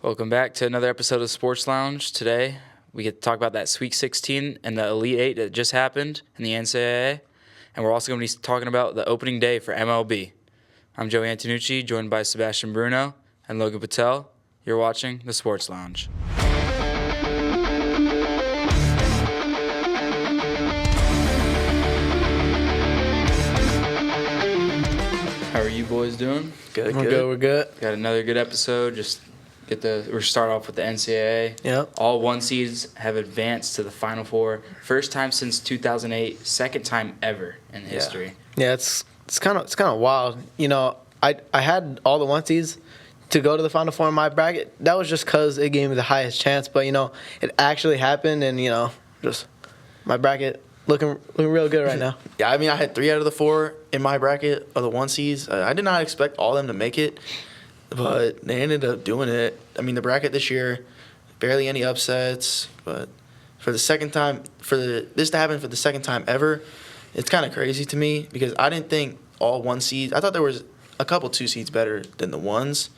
Welcome back to another episode of Sports Lounge. Today, we get to talk about that Sweet 16 and the Elite Eight that just happened in the NCAA. And we're also going to be talking about the opening day for MLB. I'm Joey Antonucci, joined by Sebastian Bruno and Logan Patel. You're watching the Sports Lounge. How are you boys doing? Good. We're good. Got another good episode. We'll start off with the NCAA. Yep. All one seeds have advanced to the Final Four. First time since 2008. Second time ever in history. Yeah, it's kind of wild. You know, I had all the one seeds to go to the Final Four in my bracket. That was just because it gave me the highest chance. But you know, it actually happened, and you know, just my bracket looking real good right now. Yeah, I mean, I had 3 out of the 4 in my bracket of the one seeds. I did not expect all of them to make it, but they ended up doing it. I mean, the bracket this year, barely any upsets, but for the second time, this to happen for the second time ever, it's kind of crazy to me because I didn't think all one seeds. I thought there was a couple 2 seeds better than the ones,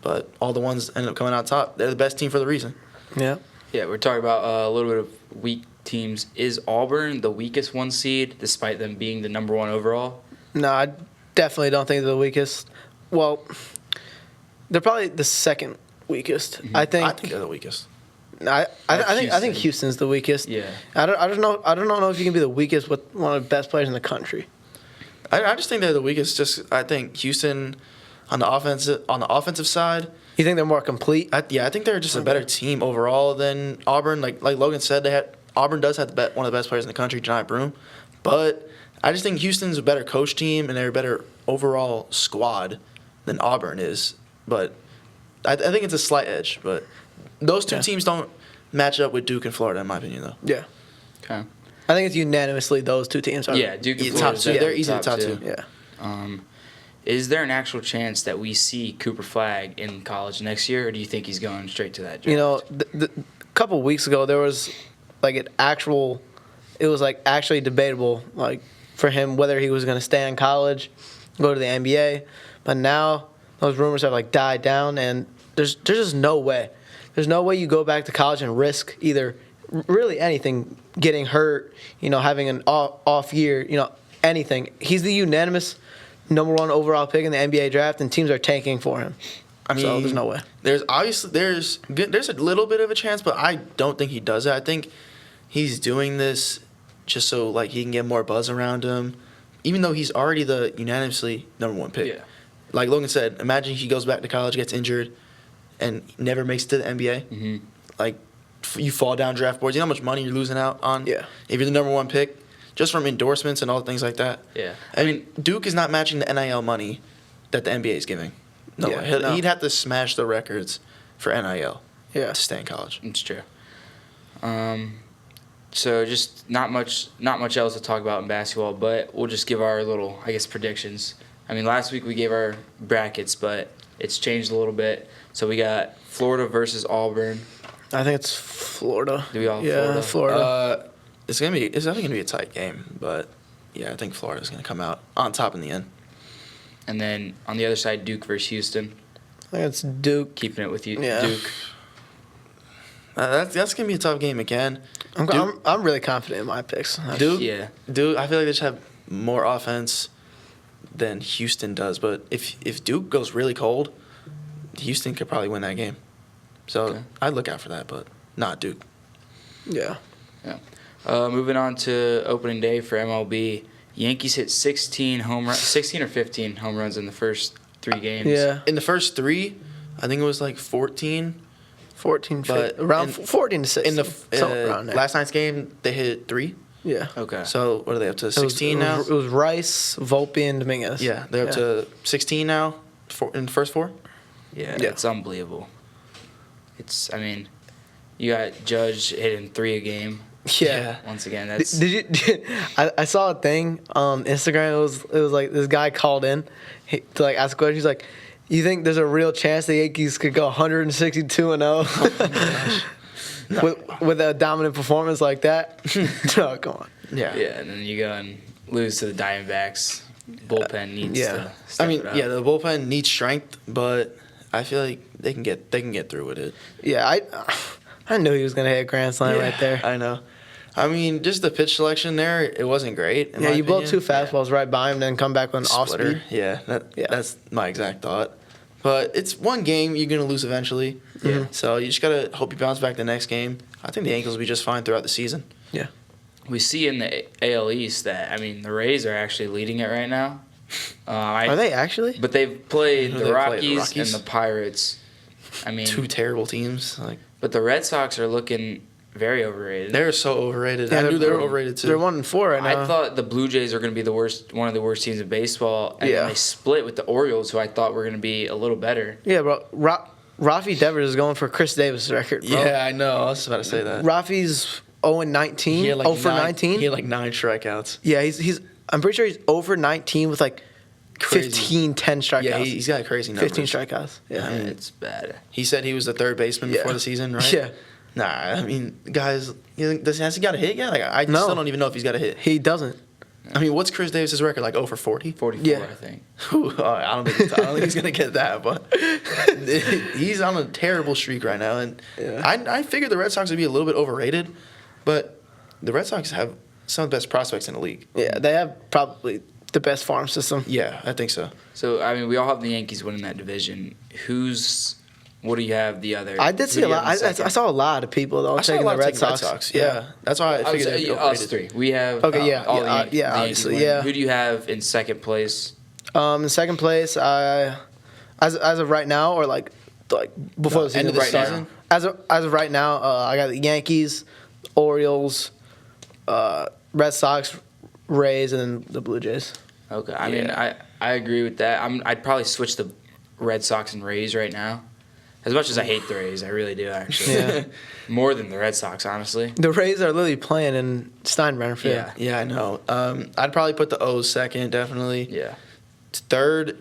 but all the ones ended up coming out top. They're the best team for the reason. Yeah. Yeah, we're talking about a little bit of weak teams. Is Auburn the weakest one seed, despite them being the number 1 overall? No, I definitely don't think they're the weakest. Well, they're probably the second weakest. Mm-hmm. I think they're the weakest. I think Houston's the weakest. Yeah. I don't know if you can be the weakest with one of the best players in the country. I just think they're the weakest. I think Houston on the offensive side. You think they're more complete? I think they're just a better team overall than Auburn. Like Logan said, Auburn does have one of the best players in the country, John Broome. But I just think Houston's a better coach team and they're a better overall squad than Auburn is. But I think it's a slight edge. But those two teams don't match up with Duke and Florida, in my opinion, though. Yeah. Okay. I think it's unanimously those 2 teams. Yeah, Duke and Florida. Top 2. They're easily top 2. Yeah. Is there an actual chance that we see Cooper Flagg in college next year, or do you think he's going straight to that draft? You know, a couple weeks ago there was it was actually debatable for him whether he was going to stay in college, go to the NBA. But now those rumors have died down, and there's just no way. There's no way you go back to college and risk either really anything, getting hurt, you know, having an off year, you know, anything. He's the unanimous number 1 overall pick in the NBA draft, and teams are tanking for him. I mean, so there's no way. There's a little bit of a chance, but I don't think he does it. I think he's doing this just so he can get more buzz around him, even though he's already the unanimously number 1 pick. Yeah. Like Logan said, imagine he goes back to college, gets injured, and never makes it to the NBA. Mm-hmm. You fall down draft boards. You know how much money you're losing out on? Yeah. If you're the number 1 pick, just from endorsements and all things like that. Yeah. I mean, Duke is not matching the NIL money that the NBA is giving. No, Yeah, he'd have to smash the records for NIL Yeah. to stay in college. It's true. So just not much else to talk about in basketball, but we'll just give our little, predictions. I mean, last week we gave our brackets, but it's changed a little bit. So we got Florida versus Auburn. I think it's Florida. Do we all have Florida? Florida? It's definitely gonna be a tight game, but yeah, I think Florida's gonna come out on top in the end. And then on the other side, Duke versus Houston. I think it's Duke. Keeping it with you, Yeah. Duke. That's gonna be a tough game again. I'm really confident in my picks. Duke, Yeah. Duke. I feel like they just have more offense than Houston does. But if Duke goes really cold, Houston could probably win that game. So Okay. I'd look out for that, but not Duke. Yeah. Moving on to opening day for MLB. Yankees hit 16 or 15 home runs in the first 3 games. Yeah. In the first 3, I think it was 14. 14, But around 14 to 16. In the something around there. last night's game, they hit 3. Yeah. Okay. So what are they up to? 16 now. It was Rice, Volpe, and Dominguez. Yeah, they're up to 16 now. In the first 4. Yeah, Yeah. it's unbelievable. You got Judge hitting 3 a game. Yeah. Once again, that's Did you? I saw a thing on Instagram. It was this guy called in to ask a question. He's like, "You think there's a real chance the Yankees could go 162-0 with a dominant performance like that?" Oh, come on. Yeah. Yeah, and then you go and lose to the Diamondbacks. Bullpen needs to step it up. the bullpen needs strength, but I feel like they can get through with it. Yeah, I knew he was gonna hit a grand slam right there. I know. I mean, just the pitch selection there, it wasn't great. Yeah, you blow 2 fastballs right by him, then come back with an off Splitter. speed. Yeah, that's my exact thought. But it's one game, you're going to lose eventually. Yeah. So you just got to hope you bounce back the next game. I think the Yankees will be just fine throughout the season. Yeah. We see in the AL East that, I mean, the Rays are actually leading it right now. Are they actually? But they've played Who the they play, Rockies, the Rockies? and the Pirates. I mean, 2 terrible teams. but the Red Sox are looking very overrated. They're so overrated. Yeah, I knew they were they're- overrated too. They're 1-4 right now. I thought the Blue Jays were going to be one of the worst teams in baseball, and Yeah. then they split with the Orioles, who I thought were going to be a little better. Yeah, bro. Rafi Devers is going for Chris Davis' record, bro. Yeah, I know. I was about to say that. Rafi's 0-19. He had like 0 for 19. He had like 9 strikeouts. Yeah, he's. I'm pretty sure he's 0 for 19 with like Crazy. 10 strikeouts. Yeah, he's got crazy numbers. 15 strikeouts. Yeah. I mean, It's bad. He said he was the third baseman Yeah. before the season, right? Yeah. Nah, I mean, guys, has he got a hit yet? Like, I No. still don't even know if he's got a hit. He doesn't. I mean, what's Chris Davis' record? Like 0 for 40? 44, Yeah. I think. I don't think he's gonna get that, but he's on a terrible streak right now. And Yeah. I figured the Red Sox would be a little bit overrated, but the Red Sox have some of the best prospects in the league. Yeah, they have probably the best farm system. Yeah, I think so. So, I mean, we all have the Yankees winning that division. What do you have the other? I did see a lot. I saw a lot of people though I saw a taking lot the of Red taking Sox. Yeah, that's why I I figured was, they'd be us overrated. three. We have Okay, yeah, all yeah, the yeah, Yankees obviously, winning. yeah. Who do you have in second place? In second place, as of right now, or like before the season end of the right season? now. As of right now, I got the Yankees, Orioles, Red Sox, Rays, and then the Blue Jays. Okay, I mean, I agree with that. I'd probably switch the Red Sox and Rays right now. As much as I hate the Rays, I really do actually. Yeah. More than the Red Sox, honestly. The Rays are literally playing in Steinbrenner Field. Yeah. Yeah, I know. I'd probably put the O's second, definitely. Yeah. Third,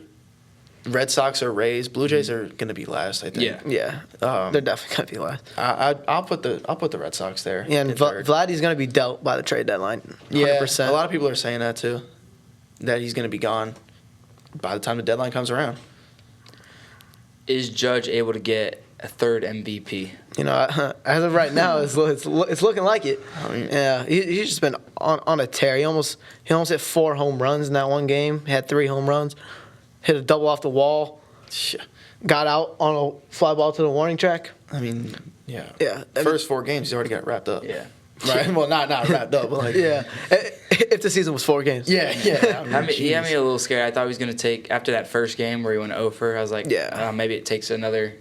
Red Sox or Rays. Blue Jays are going to be last, I think. Yeah. Yeah, they're definitely gonna be last. I'll put the Red Sox there. Yeah, and in third. Vladdy's gonna be dealt by the trade deadline. 100%. Yeah, a lot of people are saying that too. That he's going to be gone by the time the deadline comes around. Is Judge able to get a third MVP? You know, as of right now, it's looking like it. I mean- Yeah, he's just been on a tear. He almost hit 4 home runs in that one game. He had 3 home runs. Hit a double off the wall. Got out on a fly ball to the warning track. I mean, yeah. Yeah, I mean- First 4 games, he's already got wrapped up. Yeah. Right? Well, not wrapped up, but like. Yeah, if the season was 4 games. Yeah. He had me a little scared. I thought he was going to take, after that first game where he went 0 for, I was like, Yeah. Maybe it takes another.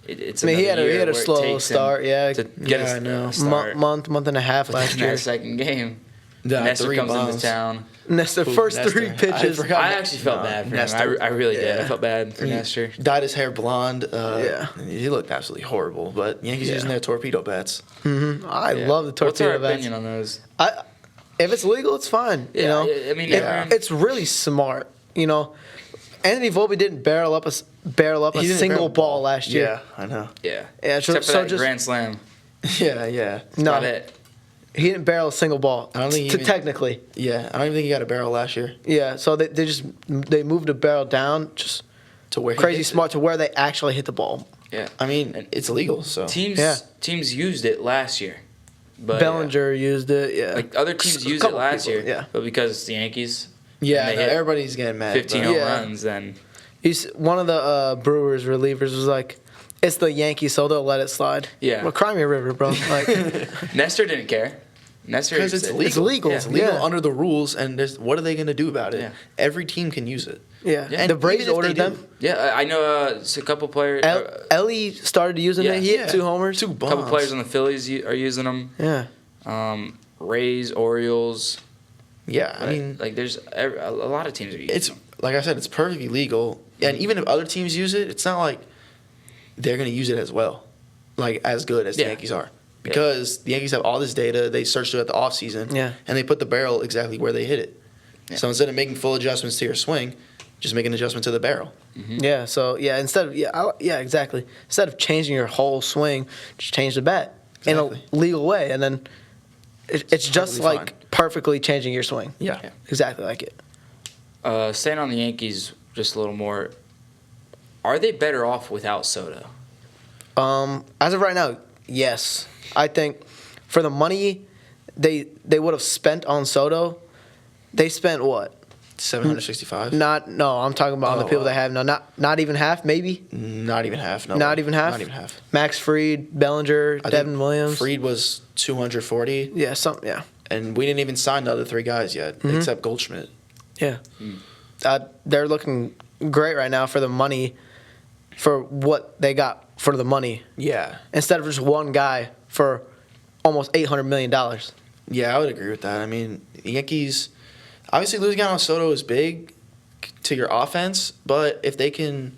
It's I mean, he another had a year where it slow takes him start. Yeah, to get Yeah, I a know. start. month and a half But last then year. that second game, Yeah, Nestor 3 comes bombs. into town. And that's the first Nestor. 3 pitches. I forgot. I actually felt bad for Nestor. him. I really did. Yeah. I felt bad for Nestor. Dyed his hair blonde. Yeah. He looked absolutely horrible. But Yankees Yeah. using their torpedo bats. I Yeah. love the What's our torpedo bats. opinion on those? If it's legal, it's fine. Yeah, you know, I mean, it's really smart. You know, Anthony Volpe didn't barrel up a He didn't single barrel ball last year. Yeah, I know. Yeah. Yeah, so- Except for so that just- grand slam. Yeah. That's No, about it. he didn't barrel a single ball. I don't think he even- technically. Yeah, I don't even think he got a barrel last year. Yeah, so they moved the barrel down just To where he crazy hits it. smart to where they actually hit the ball. Yeah. I mean, it's illegal, so. Teams used it last year. But Bellinger used it. Yeah, like other teams A used it couple last people, year. Yeah, But because it's the Yankees, Yeah, and no, they hit everybody's getting mad. 15 but- home Yeah. runs, then one of the Brewers relievers was like, "It's the Yankees, so they'll let it slide." Yeah. well, cry me a river, bro. Like, Nestor didn't care. Nestor Because it's said- legal. It's legal. It's legal Yeah. under the rules, and what are they going to do about it? Yeah. Every team can use it. yeah, Yeah. the And Braves even if ordered they them. do- Yeah, I know it's a couple players. Ellie started using Yeah. it. He hit Yeah. 2 homers. 2 a bombs. couple players on the Phillies are using them. Yeah, Rays, Orioles. Yeah, I mean, like there's a lot of teams are using it's them. like I said, it's perfectly legal. And even if other teams use it, it's not like they're going to use it as well, like as good as the Yeah. Yankees are. Because the Yankees have all this data, they searched it at the offseason, Yeah. and they put the barrel exactly where they hit it. Yeah. So instead of making full adjustments to your swing, just make an adjustment to the barrel. yeah. So yeah, instead of exactly. Instead of changing your whole swing, just change the bat in Exactly. a legal way, and then it's just perfectly like fine. perfectly changing your swing. Yeah. Yeah. Exactly like it. Staying on the Yankees just a little more. Are they better off without Soto? As of right now, yes. I think for the money they would have spent on Soto, they spent what? 765. I'm talking about on the people they have now. Not even half, maybe. Not even half. No. Not even half. Not even half. Max Fried, Bellinger, I Devin think Williams. Fried was 240. Yeah, And we didn't even sign the other 3 guys yet, except Goldschmidt. Yeah. They're looking great right now for the money, for what they got for the money. Yeah. Instead of just one guy for almost $800 million. Yeah, I would agree with that. I mean, the Yankees, obviously losing out on Soto is big to your offense, but if they can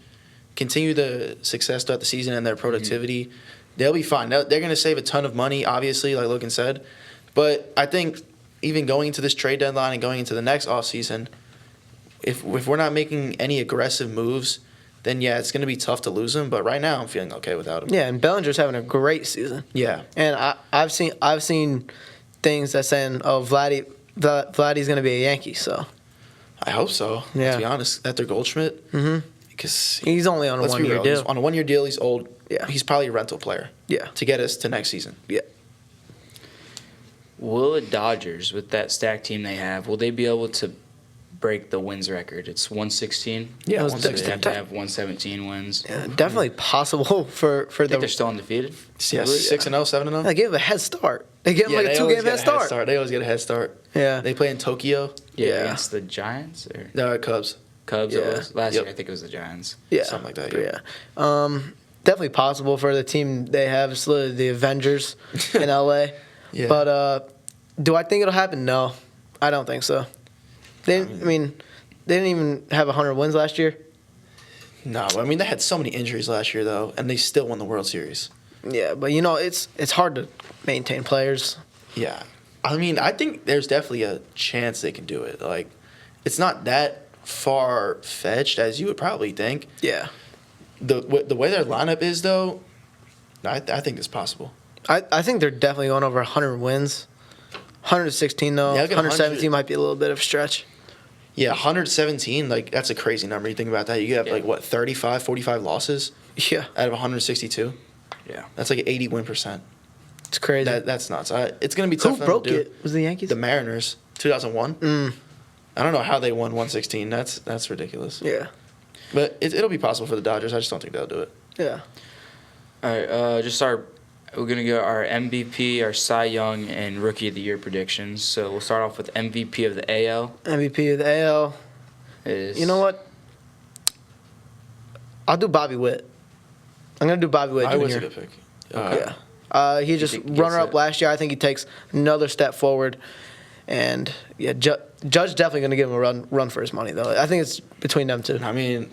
continue the success throughout the season and their productivity, they'll be fine. They're going to save a ton of money, obviously, like Logan said. But I think even going into this trade deadline and going into the next offseason, if we're not making any aggressive moves, then yeah, it's going to be tough to lose him. But right now, I'm feeling okay without him. Yeah, and Bellinger's having a great season. Yeah. And I've seen things that saying, oh, Vladdy's going to be a Yankee, so. I hope so, Yeah. to be honest, after Goldschmidt. Mm-hmm. Because He's only on a let's be one-year real, deal. he's on a 1-year deal, he's old. Yeah. He's probably a rental player. Yeah. To get us to next season. Yeah. Will the Dodgers, with that stacked team they have, will they be able to break the wins record? It's 116. Yeah, Those- 116. They have to have 117 wins. Yeah, definitely possible for I think they're the. still undefeated. Yeah, 6-0, 7-0. They gave him a head start. They gave him like a they always 2-game get head a start. They always get a head start. Yeah. They play in Tokyo. Yeah. Against the Giants or The Cubs. Cubs. Yeah. It was. Last Yep. year, I think it was the Giants. Yeah, Something like that, but yeah. yeah. Definitely possible for the team they have. It's literally the Avengers in LA. Yeah. But do I think it'll happen? No, I don't think so. They didn't even have 100 wins last year. No, I mean, they had so many injuries last year, though, and they still won the World Series. Yeah, but it's hard to maintain players. Yeah. I mean, I think there's definitely a chance they can do it. Like, it's not that far-fetched as you would probably think. Yeah, The way their lineup is, though, I think it's possible. I think they're definitely going over 100 wins. 116 though. Yeah, I'll get 117 might be a little bit of a stretch. Yeah, 117, like, that's a crazy number. You think about that. You have, like, what, 35, 45 losses Yeah, out of 162? Yeah. That's like an 80 win percent. it's crazy. That's nuts. It's going to be tough Who for them broke to do. it? Was it the Yankees? The Mariners, 2001. I don't know how they won 116. That's ridiculous. Yeah, But it'll be possible for the Dodgers. I just don't think they'll do it. yeah. All right. We're gonna go our MVP, our Cy Young, and Rookie of the Year predictions. So we'll start off with MVP of the AL. MVP of the AL. It is. You know what? I'll do Bobby Witt. I'm gonna do Bobby Witt Jr. I was a good pick. Yeah. He just think he gets runner-up it? last year. I think he takes another step forward. And, yeah, Judge definitely going to give him a run for his money, though. I think it's between them two. I mean,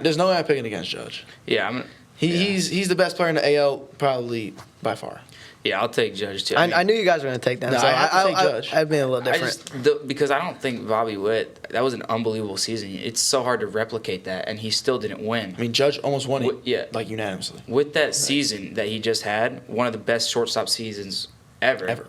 there's no way I'm picking against Judge. Yeah, He's the best player in the AL probably by far. Yeah, I'll take Judge too. I knew you guys were going to take that. No, so I have to take Judge. I've been a little different. Because I don't think Bobby Witt. That was an unbelievable season. It's so hard to replicate that, and he still didn't win. I mean, Judge almost won it, Yeah. like, unanimously. With that season that he just had, one of the best shortstop seasons ever.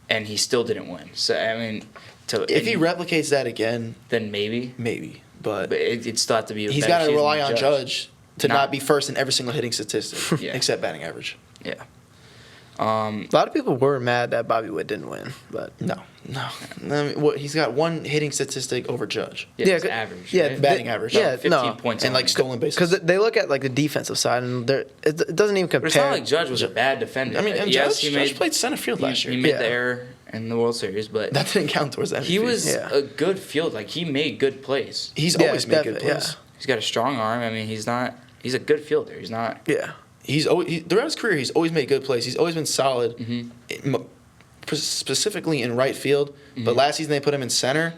And he still didn't win. So I mean, If he replicates that again, then maybe. But It'd still have to be. he's got to rely on Judge to not be first in every single hitting statistic, Yeah. except batting average. Yeah. A lot of people were mad that Bobby Witt didn't win. But No. I mean, he's got one hitting statistic over Judge. Yeah, Yeah, it's good- average. yeah, right? Batting average. Yeah, 15 no. points. And, like, stolen bases. because they look at, like, the defensive side, and it doesn't even compare. But it's not like Judge was a bad defender. I mean, and yes, Judge played center field last year. He made Yeah. the error in the World Series, but That didn't count towards that. he was Yeah. a good field. Like, he made good plays. He's Yeah, always made good definitely, plays. yeah. He's got a strong arm. I mean, he's a good fielder. He's not. Yeah. Throughout his career, he's always made good plays. He's always been solid, Mm-hmm. specifically in right field. But last season they put him in center.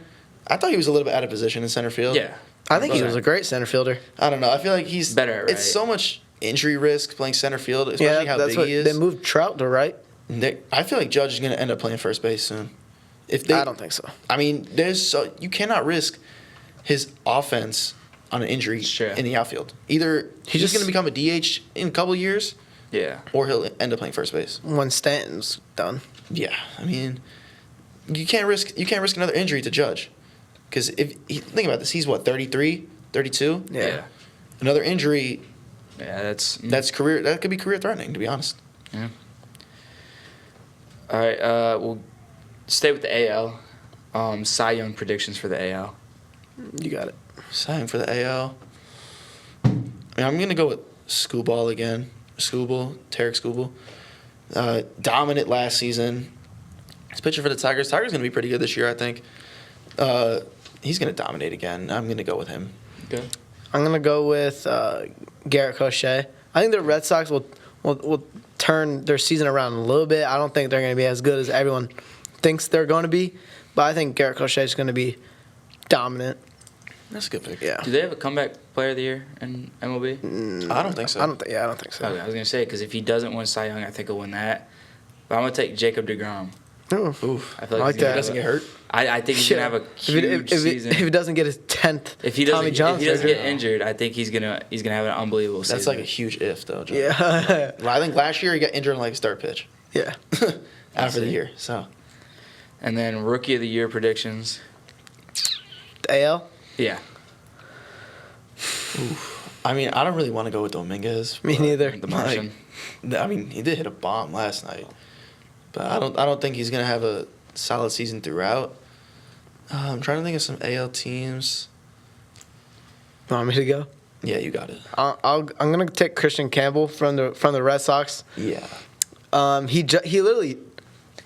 I thought he was a little bit out of position in center field. Yeah. I think he But- was a great center fielder. I don't know. I feel like he's Better at right. It's so much injury risk playing center field, especially how that's big what he is. they moved Trout to right. I feel like Judge is going to end up playing first base soon. I don't think so. I mean, you cannot risk his offense on an injury Sure. in the outfield. Either he's just going to become a DH in a couple of years, Yeah. or he'll end up playing first base. When Stanton's done. Yeah, I mean, you can't risk another injury to Judge, because think about this, he's what 33, 32. Yeah. Another injury, Yeah, that's career. That could be career threatening, to be honest. Yeah. All right, we'll stay with the AL. Cy Young predictions for the AL. You got it. Sign for the AL. I mean, I'm gonna go with Skubal again. Tarek Skubal. Dominant last season. He's pitching for the Tigers. Tigers gonna be pretty good this year, I think. He's gonna dominate again. I'm gonna go with him. Okay. I'm gonna go with Garrett Crochet. I think the Red Sox will turn their season around a little bit. I don't think they're gonna be as good as everyone thinks they're going to be, but I think Garrett Crochet is going to be dominant. That's a good pick. Yeah. Do they have a comeback player of the year in MLB? I don't think so. I don't think so. Okay, I was gonna say because if he doesn't win Cy Young, I think he'll win that. But I'm gonna take Jacob DeGrom. Oof. Oof. I feel I like he's gonna that. Doesn't get hurt. I think he's gonna have a huge if season. he doesn't get his 10th If he doesn't, Tommy John if he doesn't surgery. get injured, I think he's gonna have an unbelievable season. That's like a huge if, though, John. Yeah. Well, I think last year he got injured on like his third pitch Yeah. after the year. So And then rookie of the year predictions. The AL? Yeah, I mean, I don't really want to go with Dominguez. Me neither. the Martian. I mean, he did hit a bomb last night, but I don't think he's gonna have a solid season throughout. I'm trying to think of some AL teams. Want me to go? Yeah, you got it. I'm gonna take Christian Campbell from the Red Sox. Yeah. He literally,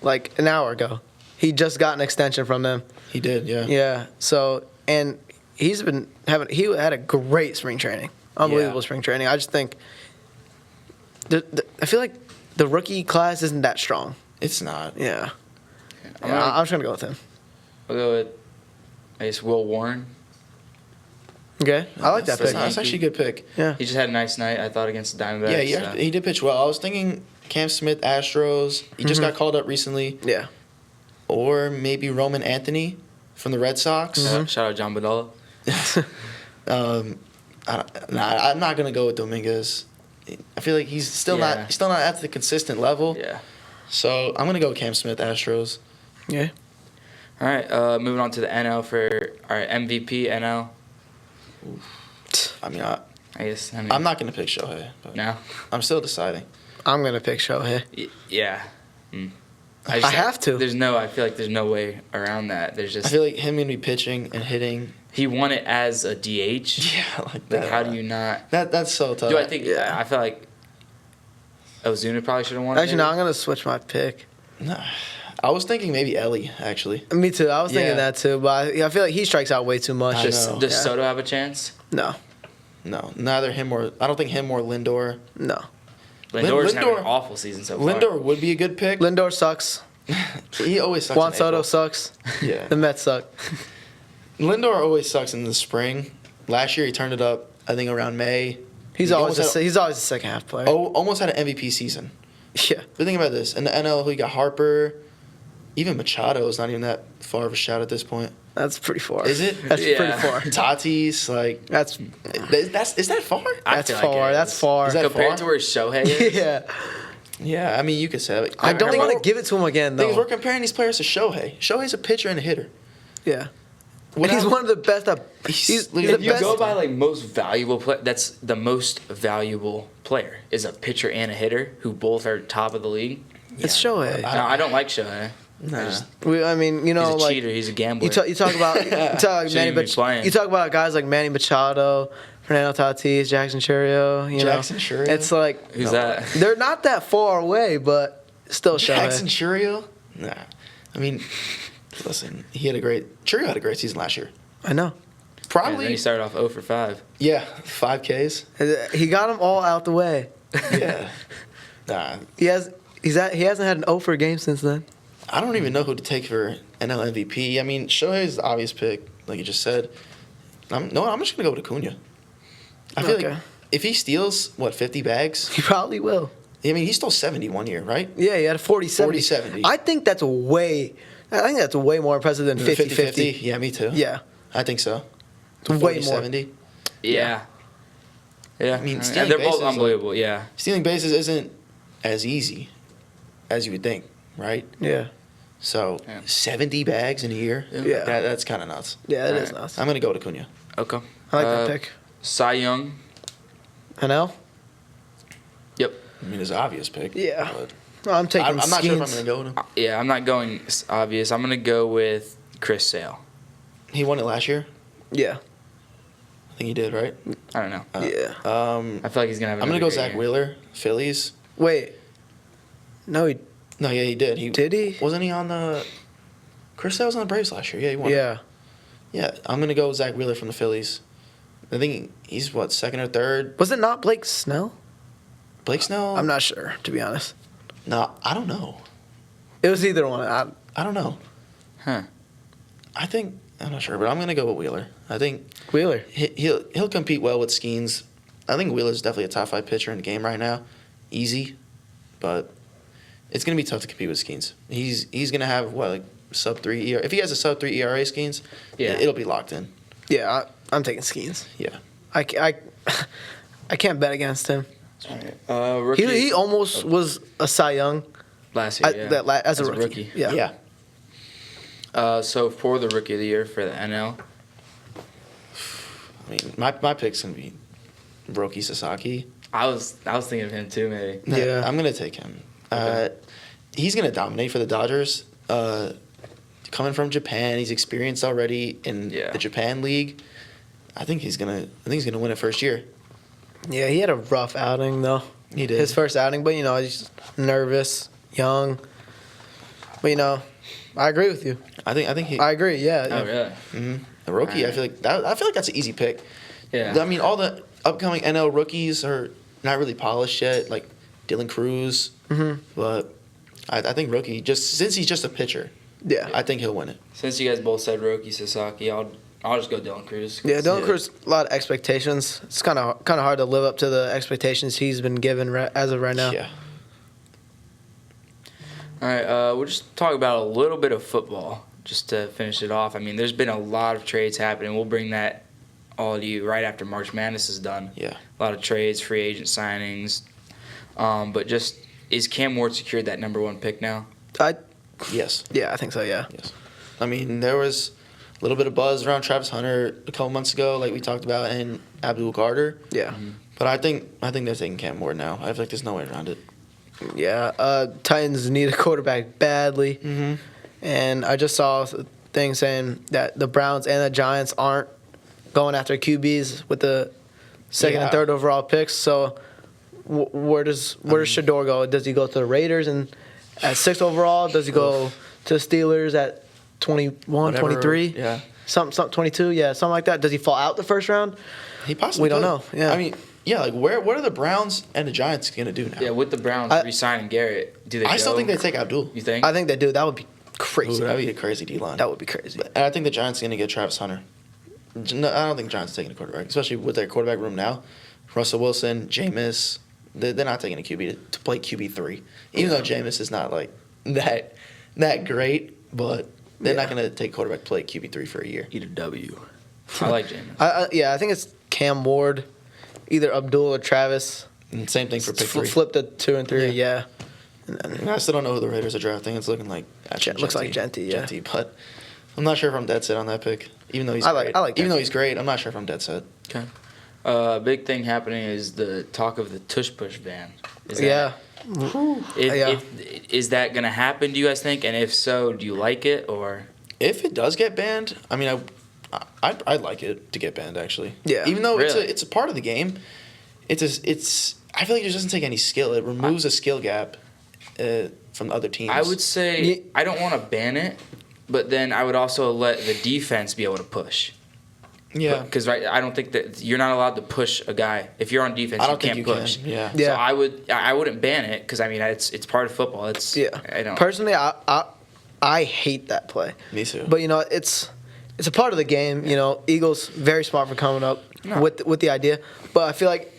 like an hour ago, he just got an extension from them. He did, yeah. Yeah. So and he had a great spring training, unbelievable Yeah. spring training. I just think, I feel like the rookie class isn't that strong. It's not. Yeah. I'm I'm just gonna go with him. I'll go with, I guess, Will Warren. Okay. I like that That's pick. That's actually a good pick. Yeah. He just had a nice night, I thought, against the Diamondbacks. Yeah, he did pitch well. I was thinking Cam Smith, Astros. He just got called up recently. Yeah. Or maybe Roman Anthony from the Red Sox. Shout out John Badala. I'm not gonna go with Dominguez. I feel like he's still not at the consistent level. Yeah. So I'm gonna go with Cam Smith, Astros. Yeah. All right, moving on to the NL for our MVP NL. I mean, I'm not gonna pick Shohei. But No? I'm still deciding. I'm gonna pick Shohei. Yeah. I have to. I feel like there's no way around that. There's I just feel like him gonna be pitching and hitting. he won it as a DH. Yeah, like that. Like how do you not? That's so tough. Do I think? Yeah. I feel like Ozuna probably should have won. Actually, no. I'm gonna switch my pick. Nah. I was thinking maybe Ellie actually. Me too. I was thinking Yeah. that too, but I feel like he strikes out way too much. I know. Does Yeah. Soto have a chance? No. No, neither him or I don't think him or Lindor. No. Lindor's having Lindor- an awful season so far. Lindor would be a good pick. Lindor sucks. He always sucks. Juan in Soto April. sucks. Yeah. The Mets suck. Lindor always sucks in the spring. Last year he turned it up. I think around May. He's He always almost had- he's always a second half player. almost had an MVP season. Yeah. But think about this. In the NL, we got Harper. Even Machado is not even that far of a shot at this point. That's pretty far. Is it? That's Yeah. pretty far. Tatis, like That's is that far? I that's feel like far. it That's is. far. Is that Compared far? to where Shohei is. yeah. Yeah, I mean you could say it. I don't want to give it to him again Things we're though. comparing these players to Shohei. Shohei's a pitcher and a hitter. Yeah. What He's else? one of the best. He's Look the at If you best. go by like most valuable player, that's the most valuable player is a pitcher and a hitter who both are top of the league. It's Shohei. No, I don't like Shohei. Nah. I mean, you know, He's a like cheater. He's a gambler. you talk about Shouldn't even be playing. you talk about guys like Manny Machado, Fernando Tatis, Jackson Churio. Jackson Churio? It's like Who's that? they're not that far away, but still Jackson Shohei. Churio? Nah. I mean, listen, Churio had a great season last year. I know. And then Probably, he started off 0 for 5. yeah, 5 Ks. He got them all out the way. Yeah. Nah, He hasn't had an 0 for a game since then. I don't even know who to take for NL MVP. I mean, Shohei is the obvious pick, like you just said. I'm just gonna go with Acuna. I feel Okay. like if he steals 50 bags. He probably will. I mean, he stole 70 one year, right? Yeah, he had a 40-70. 40-70. I think that's way more impressive than 50-50. Yeah, me too. Yeah. I think so. Way more. 40-70. Yeah. Yeah. I mean, and stealing they're both bases, unbelievable. Yeah. Stealing bases isn't as easy as you would think, right? Yeah. So Yeah. 70 bags in a year. Yeah. That's kind of nuts. Yeah, that is Alright. nuts. I'm gonna go with Acuna. Okay. I like that pick. Cy Young. NL? I mean, it's an obvious pick. Yeah. but Well, I'm taking I'm not sure if I'm Skeens. going to go with him. Yeah, I'm not going obvious. I'm going to go with Chris Sale. He won it last year. Yeah. I think he did, right? I don't know. Yeah. I feel like he's going to have I'm going to go another Zach great year. Wheeler, Phillies. Wait. No, he No, yeah, he did. did he? Wasn't he on the Chris Sale was on the Braves last year. Yeah, he won. Yeah. Yeah, I'm going to go with Zach Wheeler from the Phillies. I think he's, what, second or third? Was it not Blake Snell? Blake Snell? I'm not sure, to be honest. No, I don't know. It was either one. I don't know. Huh. I'm not sure, but I'm going to go with Wheeler. I think Wheeler. he'll compete well with Skeens. I think Wheeler's definitely a top 5 pitcher in the game right now. Easy, but it's going to be tough to compete with Skeens. He's going to have, what, like sub 3 ERA. If he has a sub 3 ERA, Skeens, Yeah. it'll be locked in. Yeah, I'm taking Skeens. Yeah. I can't bet against him. Rookie He almost was a Cy Young last year, yeah. as a rookie. Yeah. Yeah. So for the Rookie of the Year for the NL, I mean, my pick's going to be Roki Sasaki. I was thinking of him too, maybe. Yeah. I'm going to take him. Okay. He's going to dominate for the Dodgers. Coming from Japan, he's experienced already in the Japan League. I think he's gonna win it first year. Yeah, he had a rough outing though. He did. His first outing, but he's nervous, young. But I agree with you. I think he. I agree. Yeah. Oh, really? Mm-hmm. A rookie. I feel like that's an easy pick. Yeah. I mean, all the upcoming NL rookies are not really polished yet, like Dylan Cruz. Mm-hmm. But I think rookie, just since he's just a pitcher, Yeah. I think he'll win it. Since you guys both said Roki Sasaki, I'll just go Dylan Cruz. Yeah, Dylan Yeah. Cruz, a lot of expectations. It's kind of hard to live up to the expectations he's been given as of right now. Yeah. All right, we'll just talk about a little bit of football just to finish it off. I mean, there's been a lot of trades happening. We'll bring that all to you right after March Madness is done. Yeah. A lot of trades, free agent signings. But just, is Cam Ward secured that number 1 pick now? Yes. Yeah, I think so, yeah. Yes. I mean, there was a little bit of buzz around Travis Hunter a couple months ago, like we talked about, and Abdul Carter. Yeah. But I think they're taking Cam Ward now. I feel like there's no way around it. Yeah, Titans need a quarterback badly. Mm-hmm. And I just saw a thing saying that the Browns and the Giants aren't going after QBs with the second and third overall picks. So where does Shador go? Does he go to the Raiders and at 6th overall? Does he go to the Steelers at 21, 23? Yeah. Some 22, yeah, something like that. Does he fall out the first round? He possibly We don't could. know, yeah. I mean, yeah, like what are the Browns and the Giants going to do now? Yeah, with the Browns re-signing Garrett, do they I go? still think they take Abdul. You think? I think they do. That would be crazy. Ooh, that'd be a crazy D-line. That would be crazy. And I think the Giants are going to get Travis Hunter. No, I don't think the Giants are taking a quarterback, especially with their quarterback room now. Russell Wilson, Jameis, they're not taking a QB to play QB3. Even though Jameis is not like that great, but they're not going to take quarterback to play QB3 for a year. Eat a W. I like James. I think it's Cam Ward, either Abdul or Travis. And same thing for pick 3. Flip the 2 and 3, yeah. And then, And I still don't know who the Raiders are drafting. It's looking like looks like Genty, yeah. Genty, but I'm not sure if I'm dead set on that pick. Even though he's I great. like Even though Genty. he's great, I'm not sure if I'm dead set. Okay. Big thing happening is the talk of the tush push ban. Yeah. Is that going to happen, do you guys think? And if so, do you like it or? If it does get banned, I mean, I'd like it to get banned actually. Yeah. Even though Really? it's a part of the game, it's I feel like it doesn't take any skill. It removes a skill gap from other teams. I would say I don't want to ban it, but then I would also let the defense be able to push. Yeah. Because I don't think that you're not allowed to push a guy. If you're on defense, I don't you think can't you push. can. Yeah. Yeah. So I wouldn't ban it because I mean it's part of football. It's I don't. Personally, I hate that play. Me too. But it's a part of the game. Eagles very smart for coming up with the idea. But I feel like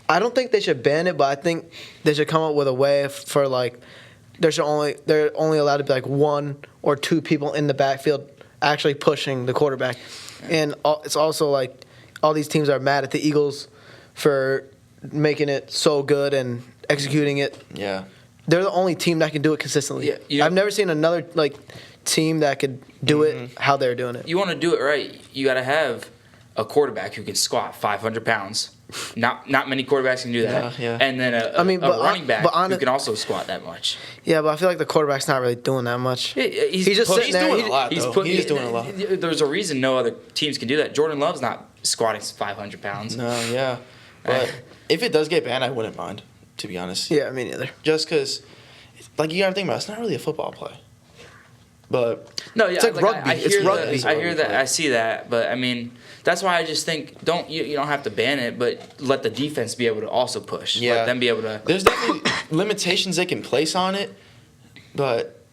I don't think they should ban it. But I think they should come up with a way for like they're only allowed to be like 1 or 2 people in the backfield actually pushing the quarterback. And it's also like all these teams are mad at the Eagles for making it so good and executing it. Yeah. They're the only team that can do it consistently. Yeah. I've never seen another team that could do it how they're doing it. You want to do it right, you got to have a quarterback who can squat 500 pounds Not many quarterbacks can do that. Yeah. And then a running back who can also squat that much. Yeah, but I feel like the quarterback's not really doing that much. He's just sitting there. Doing a lot, though. He's doing a lot. There's a reason no other teams can do that. Jordan Love's not squatting 500 pounds. No, yeah. But if it does get banned, I wouldn't mind, to be honest. Yeah, me neither. Just because, like, you got to think about it, it's not really a football play. But no, yeah, it's like rugby. It's rugby. I hear that. I see that. But, I mean, that's why I just think you don't have to ban it, but let the defense be able to also push. Yeah. Let them be able to. There's definitely limitations they can place on it, but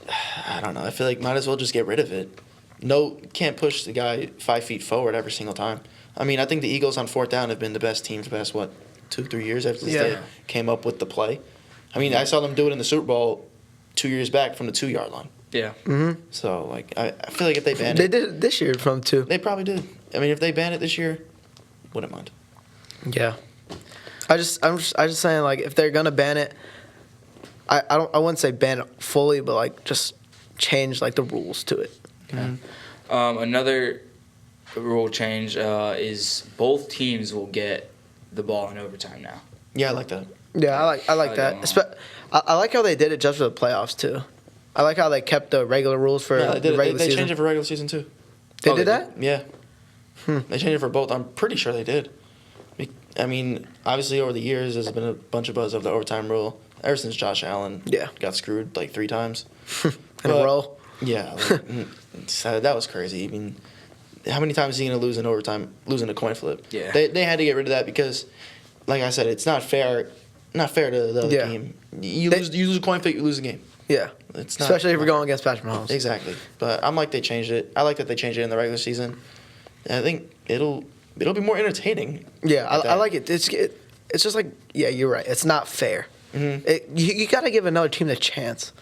I don't know. I feel like might as well just get rid of it. No, can't push the guy 5 feet forward every single time. I mean, I think the Eagles on fourth down have been the best team for the past, 2-3 years after they came up with the play. I mean, I saw them do it in the Super Bowl 2 years back from the 2-yard line. Yeah. Mm-hmm. So, like, I feel like if they ban it. They did it this year from 2. They probably did. I mean, if they ban it this year, wouldn't mind. Yeah. I'm just saying, like, if they're going to ban it, I wouldn't say ban it fully, but, like, just change, like, the rules to it. Okay. Another rule change is both teams will get the ball in overtime now. Yeah, I like that. Yeah, I like that. I like how they did it just for the playoffs, too. I like how they kept the regular rules for the regular season. They changed it for regular season, too. They did that? Yeah. They changed it for both. I'm pretty sure they did. I mean, obviously, over the years, there's been a bunch of buzz of the overtime rule ever since Josh Allen got screwed like 3 times. In a row? Yeah. So that was crazy. I mean, how many times is he going to lose in overtime, losing a coin flip? Yeah. They had to get rid of that because, like I said, it's not fair to the other team. You lose a coin flip, you lose a game. Yeah. It's not, especially if we're going against Patrick Mahomes. Exactly. But I'm like they changed it. I like that they changed it in the regular season. And I think it'll be more entertaining. Yeah, I like it. It's just like, yeah, you're right. It's not fair. Mm-hmm. You got to give another team the chance.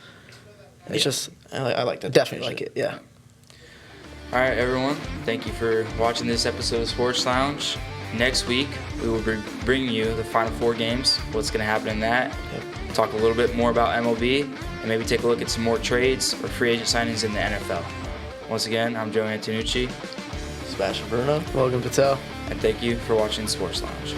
It's just I like that. Definitely like it. Yeah. All right, everyone. Thank you for watching this episode of Sports Lounge. Next week, we will be bringing you the Final 4 games, what's going to happen in that, talk a little bit more about MLB, and maybe take a look at some more trades or free agent signings in the NFL. Once again, I'm Joe Antonucci. Sebastian Bruno. Logan Patel. And thank you for watching Sports Lounge.